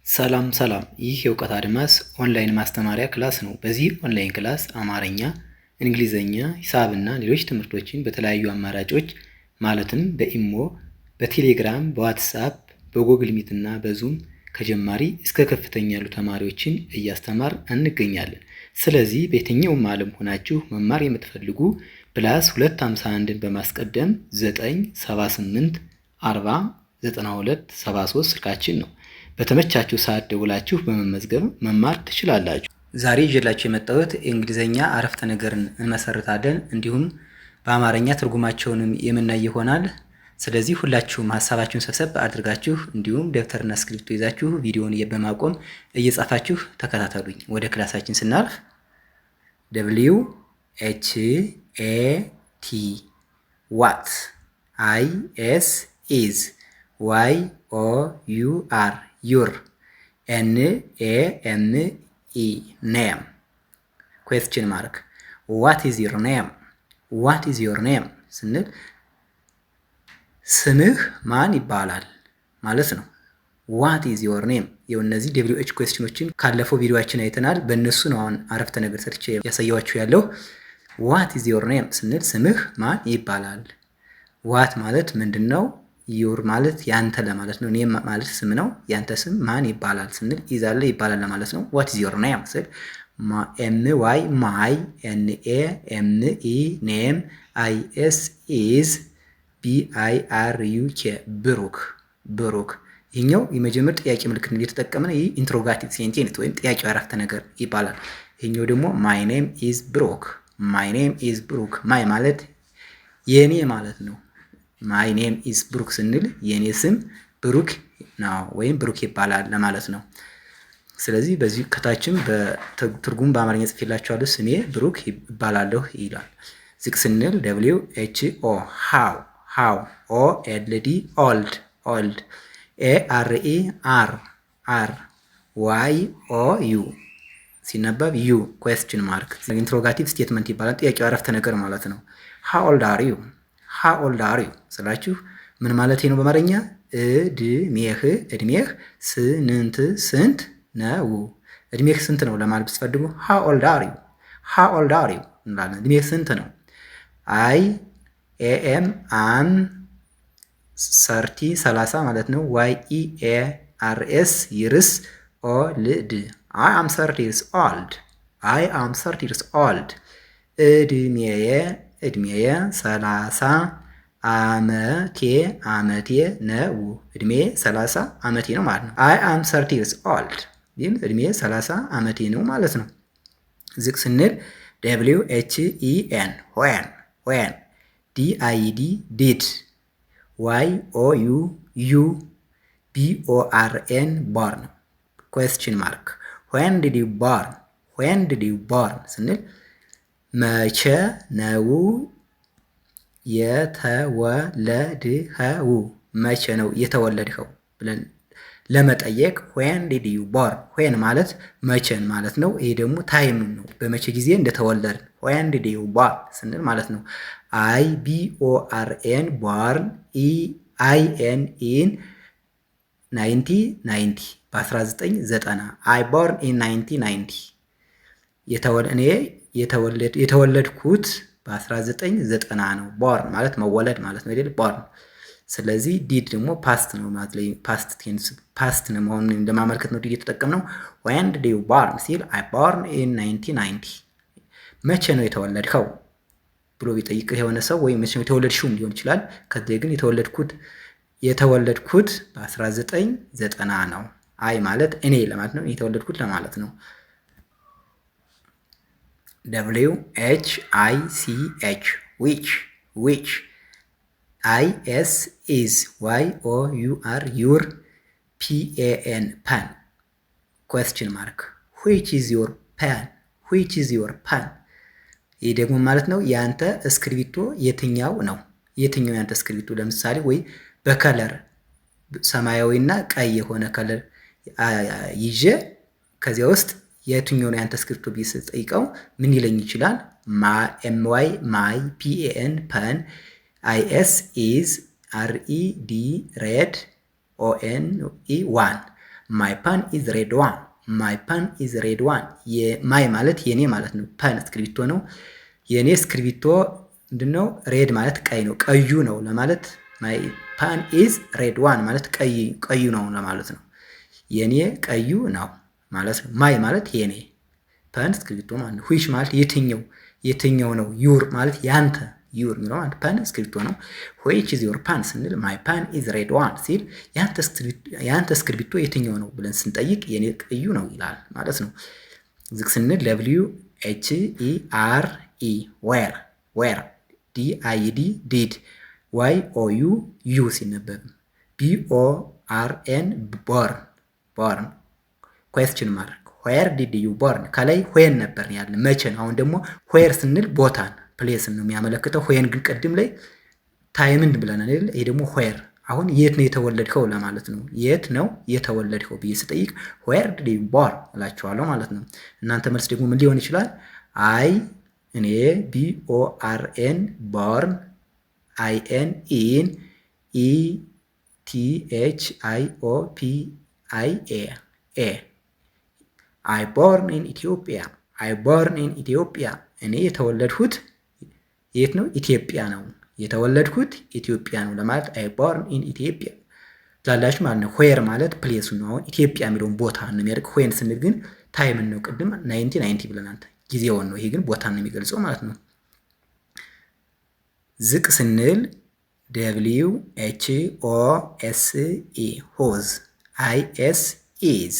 ሰላም ሰላም፣ ይህ የእውቀት አድማስ ኦንላይን ማስተማሪያ ክላስ ነው። በዚህ ኦንላይን ክላስ አማርኛ፣ እንግሊዘኛ፣ ሂሳብና ሌሎች ትምህርቶችን በተለያዩ አማራጮች ማለትም በኢሞ፣ በቴሌግራም፣ በዋትስአፕ፣ በጎግል ሚት እና በዙም ከጀማሪ እስከ ከፍተኛ ያሉ ተማሪዎችን እያስተማር እንገኛለን። ስለዚህ በየትኛውም ዓለም ሆናችሁ መማር የምትፈልጉ ፕላስ 251ን በማስቀደም 978 40 92 73 ስልካችን ነው። በተመቻችሁ ሰዓት ደውላችሁ በመመዝገብ መማር ትችላላችሁ። ዛሬ ይዤላችሁ የመጣሁት የእንግሊዘኛ አረፍተ ነገርን እንመሰርታለን፣ እንዲሁም በአማርኛ ትርጉማቸውንም የምናይ ይሆናል። ስለዚህ ሁላችሁም ሀሳባችሁን ሰብሰብ አድርጋችሁ እንዲሁም ደብተርና እስክሪብቶ ይዛችሁ ቪዲዮውን በማቆም እየጻፋችሁ ተከታተሉኝ። ወደ ክላሳችን ስናልፍ WHAT ዋት፣ IS ኢዝ፣ YOUR your, NAME name, question mark, what is your name? what is your name ስንል ስምህ ማን ይባላል ማለት ነው። what is your name ይኸው እነዚህ WH ኩዌስችኖችን ካለፈው ቪዲዮአችን አይተናል። በእነሱ ነው አሁን አረፍተ ነገር ሰርቼ ያሳየዋችሁ ያለው። what is your name ስንል ስምህ ማን ይባላል። what ማለት ምንድነው? ዩር ማለት ያንተ ለማለት ነው። ኔም ማለት ስም ነው። ያንተ ስም ማን ይባላል ስንል ይዛለ ይባላል ለማለት ነው። what is your name ስል MY ማይ፣ NAME ኔም፣ IS ኢዝ፣ BIRUK ብሩክ፣ ብሩክ። ይሄኛው የመጀመር ጥያቄ ምልክት እየተጠቀመን ይህ ኢንትሮጋቲቭ ሴንቴንስ ወይም ጥያቄው አረፍተ ነገር ይባላል። ይሄኛው ደግሞ my name is ብሩክ፣ my name is ብሩክ። ማይ ማለት የኔ ማለት ነው። ማይ ኔም ኢዝ ብሩክ ስንል የኔ ስም ብሩክ ነው ወይም ብሩክ ይባላል ለማለት ነው። ስለዚህ በዚህ ከታችም በትርጉም በአማርኛ ጽፌላችኋለሁ። ስሜ ብሩክ ይባላለሁ ይላል። ዝቅ ስንል WHO how፣ OLD old፣ ARE YOU ሲነበብ ዩ question mark ኢንትሮጋቲቭ ስቴትመንት ይባላል። ጥያቄው አረፍተ ነገር ማለት ነው። how old are you ስላችሁ ምን ማለት ነው? በአማርኛ እድሜህ ስንት ነው? እድሜህ ስንት ነው ለማለት ብትፈልጉ how old are you እንላለን። እድሜህ ስንት ነው? I am 30 ማለት ነው። YEARS years old፣ I am 30 years old። እድሜዬ 30 ዓመቴ ነው። እድሜ 30 ዓመቴ ነው ማለት ነው። I am 30 years old ግን እድሜ 30 ዓመቴ ነው ማለት ነው። ዝቅ ስንል WHEN when፣ DID did፣ YOU BORN born፣ question mark when did you born ስንል መቼ ነው የተወለድኸው? መቼ ነው የተወለድኸው ብለን ለመጠየቅ when did you born፣ when ማለት መቼን ማለት ነው። ይሄ ደግሞ ታይም ነው፣ በመቼ ጊዜ እንደተወለድን when did you born ስንል ማለት ነው። IBORN born IN in 1990 በ1990 I born in 1990 የተወለድኩት በ1990 ነው። ቦርን ማለት መወለድ ማለት ነው አይደል? ቦርን። ስለዚህ ዲድ ደግሞ ፓስት ነው ማለት ላይ ፓስት ቴንስ ፓስት ነው መሆኑን ለማመልከት ነው ዲድ የተጠቀምነው። when did you born ሲል I born in 1990 መቼ ነው የተወለድከው ብሎ ቢጠይቅህ የሆነ ሰው ወይ መቼ ነው የተወለድሽው ሊሆን ይችላል። ከዚህ ግን የተወለድኩት በ1990 ነው። አይ ማለት እኔ ለማለት ነው፣ የተወለድኩት ለማለት ነው። WHICH which IS is YOUR your PAN pen question mark which is your pen ይህ ደግሞ ማለት ነው ያንተ እስክሪብቶ የትኛው ነው? የትኛው ያንተ እስክሪብቶ? ለምሳሌ ወይ በከለር ሰማያዊና ቀይ የሆነ ከለር ይዤ ከዚያ ውስጥ የትኛው ነው ያንተ እስክሪብቶ ብዬ ስጠይቀው ምን ይለኝ ይችላል? MY my PAN pen IS is RED red ONE 1 ማይ ፐን ኢዝ ሬድ ዋን። ማይ ፐን ኢዝ ሬድ ዋን። ማይ ማለት የኔ ማለት ነው። ፐን እስክሪብቶ ነው። የኔ እስክሪብቶ ምንድነው? ሬድ ማለት ቀይ ነው፣ ቀዩ ነው ለማለት ማይ ፐን ኢዝ ሬድ ዋን ማለት ቀዩ ነው ለማለት ነው። የኔ ቀዩ ነው ማለት ነው። ማይ ማለት የኔ፣ ፐን እስክሪብቶ ማለት ነው። ዊች ማለት የትኛው ነው። ዩር ማለት ያንተ፣ ዩር የሚለው ማለት ፐን እስክሪብቶ ነው። ዊች ኢዝ ዩር ፐን ስንል ማይ ፐን ኢዝ ሬድ ዋን ሲል ያንተ እስክሪብቶ የትኛው ነው ብለን ስንጠይቅ የኔ ቀዩ ነው ይላል ማለት ነው። ዝቅ ስንል ደብሊው ኤች ኢ አር ኢ ዌር ዲ አይ ዲ ዲድ ዋይ ኦ ዩ ዩ ሲነበብ ቢ ኦ አር ኤን ቦርን ኩዌስችን ማድረግ ዌር ዲድ ዩ ቦርን። ከላይ ዌን ነበር ያለ መቼ ነው። አሁን ደግሞ ዌር ስንል ቦታን ፕሌስን ነው የሚያመለክተው። ዌን ግን ቅድም ላይ ታይምን ብለናል አይደል? ይሄ ደግሞ ዌር አሁን የት ነው የተወለድከው ለማለት ነው። የት ነው የተወለድከው ብዬ ስጠይቅ ዌር ዲድ ዩ ቦርን እላችኋለሁ ማለት ነው። እናንተ መልስ ደግሞ ምን ሊሆን ይችላል? እኔ ቢ ኦ አር ኤን ቦርን አይ ኤን ኢን ኢ ቲ ኤች አይ ኦ ፒ አይ ኤ አይ ቦርን ኢን ኢትዮጵያ። አይ ቦርን ኢን ኢትዮጵያ። እኔ የተወለድሁት የት ነው? ኢትዮጵያ ነው። የተወለድሁት ኢትዮጵያ ነው ለማለት አይ ቦርን ኢን ኢትዮጵያ ላላችሁ ማለት ነው። ዌር ማለት ፕሌሱ ነው። አሁን ኢትዮጵያ የሚለውን ቦታ ነው የሚያደርግ። ዌን ስንል ግን ታይምን ነው። ቅድም 1990 ብለናል፣ ጊዜውን ነው። ይሄ ግን ቦታ ነው የሚገልጸው ማለት ነው። ዝቅ ስንል ደብሊው ኤች ኦ ኤስ ኢ ሆዝ፣ አይ ኤስ ኢዝ፣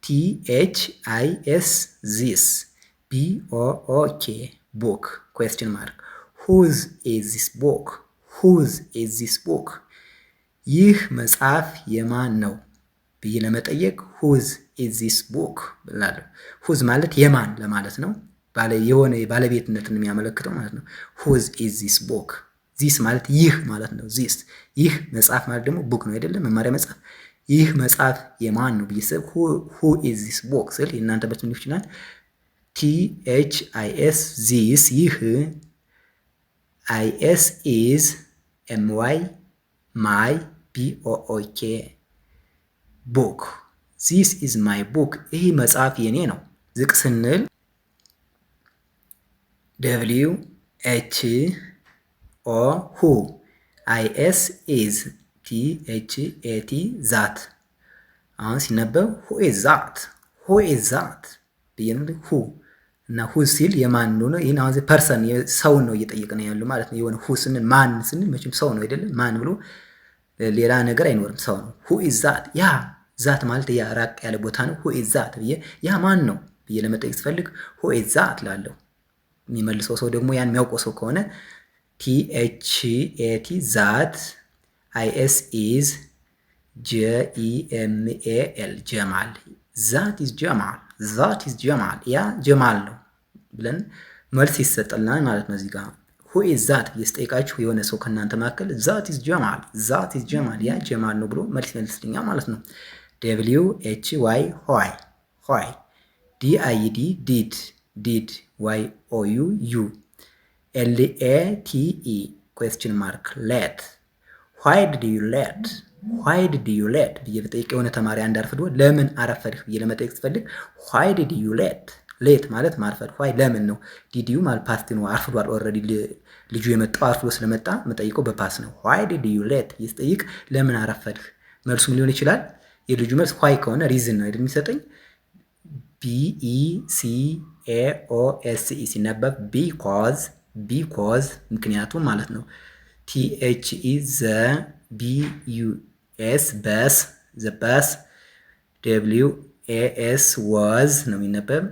ቲ ኤች አይ ኤስ ዚስ፣ ቢ ኦ ኦ ኬ ቡክ ኩዌስችን ማርክ ሁዝ ኢዝ ዚስ ቡክ፣ ሁዝ ኢዝ ዚስ ቡክ። ይህ መጽሐፍ የማን ነው ብዬ ለመጠየቅ ሁዝ ኢዝ ዚስ ቡክ ብላለሁ። ሁዝ ማለት የማን ለማለት ነው። የሆነ ባለቤትነትን የሚያመለክተው ማለት ነው። ሁዝ ኢዝ ዚስ ቡክ። ዚስ ማለት ይህ ማለት ነው። ዚስ ይህ መጽሐፍ ማለት ደግሞ ቡክ ነው አይደለም፣ መማሪያ መጽሐፍ። ይህ መጽሐፍ የማን ነው ብዬ ስል ሁ ኢዝ ዚስ ቡክ ስል የእናንተ በትን ይችላል። ቲ ኤች አይ ኤስ ዚስ ይህ፣ አይ ኤስ ኢዝ፣ ኤም ዋይ ማይ፣ ቢ ኦ ኦ ኬ ቡክ። ዚስ ኢዝ ማይ ቡክ። ይህ መጽሐፍ የኔ ነው። ዝቅ ስንል ደብሊው ኤች ኦ ሁ፣ አይ ኤስ ኢዝ፣ ቲ ኤች ኤ ቲ ዛት። አሁን ሲነበብ ሁ ኢዝ ዛት፣ ሁ ኢዝ ዛት ብዬ ሁ እና ሁ ሲል የማን ነው? ይህን አሁን ፐርሰን ሰውን ነው እየጠየቅን ያሉ ማለት ነው። የሆነ ሁ ስንል ማን ስንል መቼም ሰው ነው አይደለም። ማን ብሎ ሌላ ነገር አይኖርም፣ ሰው ነው። ሁ ኢዝ ዛት፣ ያ ዛት ማለት ያ ራቅ ያለ ቦታ ነው። ሁ ኢዝ ዛት ብዬ ያ ማን ነው ብዬ ለመጠየቅ ስፈልግ ሁ ኢዝ ዛት ላለሁ። የሚመልሰው ሰው ደግሞ ያን የሚያውቀው ሰው ከሆነ ቲ ኤች ኤ ቲ ዛት፣ አይ ኤስ ኢዝ፣ ጄ ኢ ኤም ኤ ኤል ጀማል። ዛት ኢዝ ጀማል፣ ዛት ኢዝ ጀማል፣ ያ ጀማል ነው ብለን መልስ ይሰጠልናል ማለት ነው። እዚህ ጋር ሁ ኢዝ ዛት ብዬ ስጠይቃችሁ የሆነ ሰው ከእናንተ መካከል ዛት ኢዝ ጀማል፣ ዛት ኢዝ ጀማል፣ ያ ጀማል ነው ብሎ መልስ ይመልስልኛል ማለት ነው። ደብሊው ኤች ዋይ ሆይ፣ ዲ አይ ዲ ዲድ፣ ዲድ ዋይ ኦ ዩ ዩ፣ ኤል ኤ ቲ ኢ ኩዌስችን ማርክ ሌት፣ ዋይ ዲድ ዩ ሌት፣ ዋይ ዲድ ዩ ሌት ብዬ በጠይቅ የሆነ ተማሪ አንድ አርፍዶ ለምን አረፈድህ ብዬ ለመጠየቅ ስፈልግ ዋይ ዲድ ዩ ሌት። ሌት ማለት ማርፈድ፣ ዋይ ለምን ነው። ዲድ ዩ ማለት ፓስት ነው፣ አርፍዷል። ኦልሬዲ ልጁ የመጣው አርፍዶ ስለመጣ መጠይቀው በፓስ ነው። ዋይ ዲድ ዩ ሌት ብዬ ስጠይቅ ለምን አረፈድህ መልሱም ሊሆን ይችላል። የልጁ መልስ ዋይ ከሆነ ሪዝን ነው አይደል የሚሰጠኝ። BECAUSE ሲነበብ ቢኮዝ ምክንያቱም ማለት ነው። THE BUS በስ ዘበስ WAS was ነው የሚነበብ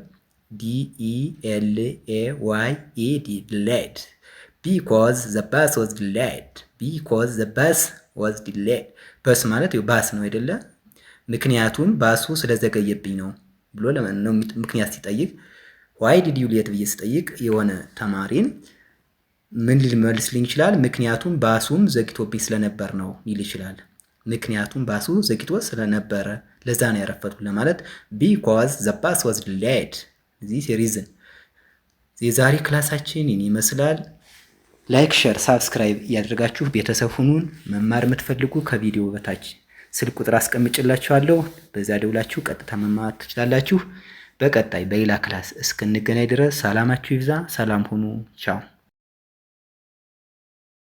DELAYE delayed because the bus was delayed በስ ማለት ባስ ነው አይደለ? ምክንያቱም ባሱ ስለዘገየብኝ ነው ብሎ ለምን ነው ምክንያት ሲጠይቅ ዋይ ዲድ ዩ ሌት ብዬ ስጠይቅ የሆነ ተማሪን ምን ሊመልስልኝ ይችላል? ምክንያቱም ባሱም ዘግቶብኝ ስለነበር ነው ሊል ይችላል። ምክንያቱም ባሱ ዘግቶ ስለነበረ ለዛ ነው ያረፈድኩት ለማለት because the bus was delayed this reason። የዛሬ ክላሳችን ይህን ይመስላል። ላይክ፣ ሼር፣ ሳብስክራይብ እያደረጋችሁ ቤተሰብ ሁኑን። መማር የምትፈልጉ ከቪዲዮ በታች ስልክ ቁጥር አስቀምጭላችኋለሁ። በዛ ደውላችሁ ቀጥታ መማር ትችላላችሁ። በቀጣይ በሌላ ክላስ እስክንገናኝ ድረስ ሰላማችሁ ይብዛ። ሰላም ሁኑ። ቻው